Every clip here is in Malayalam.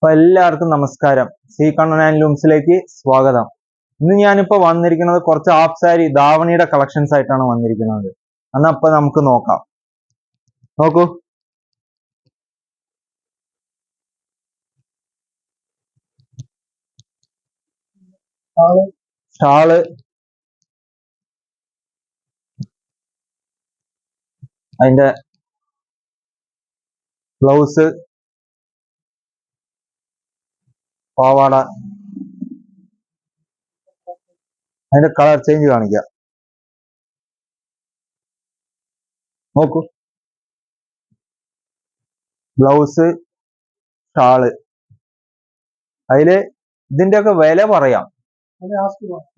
അപ്പൊ എല്ലാവർക്കും നമസ്കാരം. സി കണ്ണൻ ആൻഡ് ലൂംസിലേക്ക് സ്വാഗതം. ഇന്ന് ഞാനിപ്പോ വന്നിരിക്കുന്നത് കുറച്ച് ഹാഫ് സാരി ധാവണിയുടെ കളക്ഷൻസ് ആയിട്ടാണ് വന്നിരിക്കുന്നത്. അപ്പൊ നമുക്ക് നോക്കാം. നോക്കൂ, ഷാള്, അതിന്റെ ബ്ലൗസ്, പാവാട, അതിന്റെ കളർ ചേഞ്ച് കാണിക്കാം. നോക്കൂ, ബ്ലൗസ്, ഷാള്. അതില് ഇതിന്റെയൊക്കെ വില പറയാം.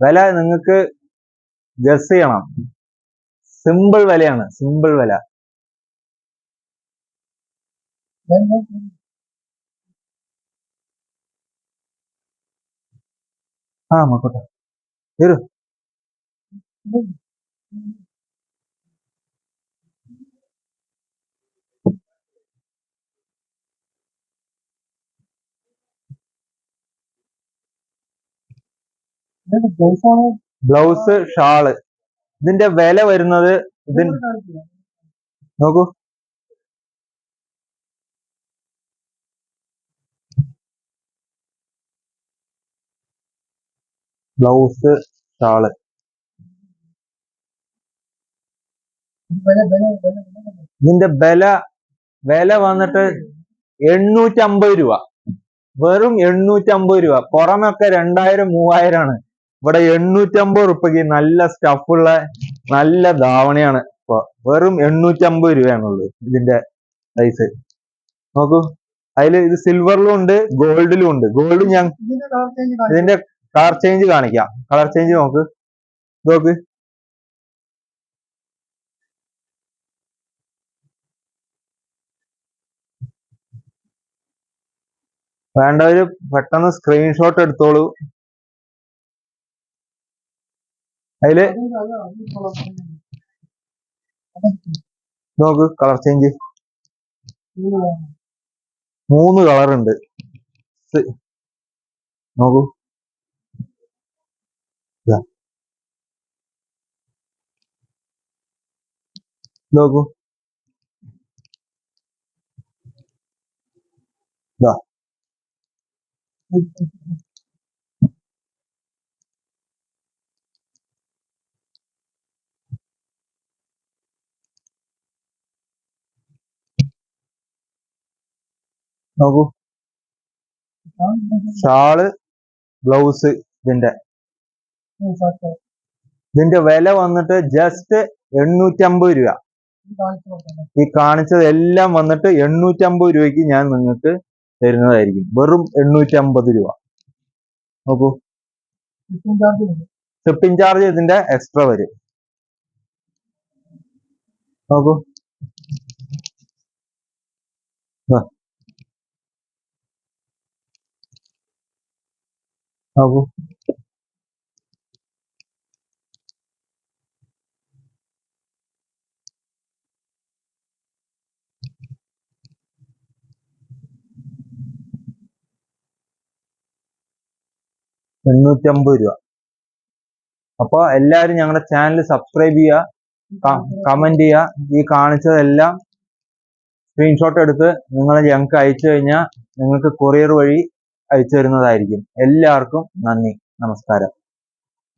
വില നിങ്ങൾക്ക് ഗസ് ചെയ്യണം. സിമ്പിൾ വിലയാണ്, സിമ്പിൾ വില. നോക്കട്ടെ, വരൂ. Blouse, shawl. ഇതിന്റെ വില വരുന്നത് നോക്കൂ, ബ്ലൗസ്, ഷാള്. ഇതിന്റെ വില വന്നിട്ട് 850 രൂപ. വെറും 850 രൂപ. പുറമൊക്കെ 2000 3000 ആണ്. ഇവിടെ 850 രൂപയ്ക്ക് നല്ല സ്റ്റഫുള്ള നല്ല ധാവണിയാണ്. ഇപ്പൊ വെറും 850 രൂപയാണുള്ളത് ഇതിന്റെ പ്രൈസ്. നോക്കൂ, അതിൽ ഇത് സിൽവറിലും ഉണ്ട്, ഗോൾഡിലും ഉണ്ട്. ഗോൾഡ് ഞാൻ ഇതിന്റെ കളർ ചേഞ്ച് കാണിക്കാം. കളർ ചേഞ്ച് നോക്ക്, നോക്ക്. വേണ്ടവര് പെട്ടെന്ന് സ്ക്രീൻഷോട്ട് എടുത്തോളൂ. അതില് നോക്ക്, കളർ ചേഞ്ച് 3 കളർ ഉണ്ട്. നോക്കൂ, നോക്കൂ, നോക്കൂ, ഷാള്, ബ്ലൗസ്. ഇതിന്റെ വില വന്നിട്ട് ജസ്റ്റ് 850 രൂപ. ഈ കാണിച്ചത് എല്ലാം വന്നിട്ട് 850 രൂപയ്ക്ക് ഞാൻ നിങ്ങൾക്ക് തരുന്നതായിരിക്കും. വെറും 850 രൂപ. നോക്കൂ, ഷിപ്പിംഗ് ചാർജ് ഇതിന്റെ എക്സ്ട്രാ വരും. നോക്കൂ, നോക്കൂ, $850 രൂപ. അപ്പൊ എല്ലാവരും ഞങ്ങളുടെ ചാനൽ സബ്സ്ക്രൈബ് ചെയ്യുക, കമന്റ് ചെയ്യുക. ഈ കാണിച്ചതെല്ലാം സ്ക്രീൻഷോട്ട് എടുത്ത് നിങ്ങൾ ഞങ്ങൾക്ക് അയച്ചു കഴിഞ്ഞാൽ നിങ്ങൾക്ക് കൊറിയർ വഴി അയച്ചു തരുന്നതായിരിക്കും. എല്ലാവർക്കും നന്ദി, നമസ്കാരം.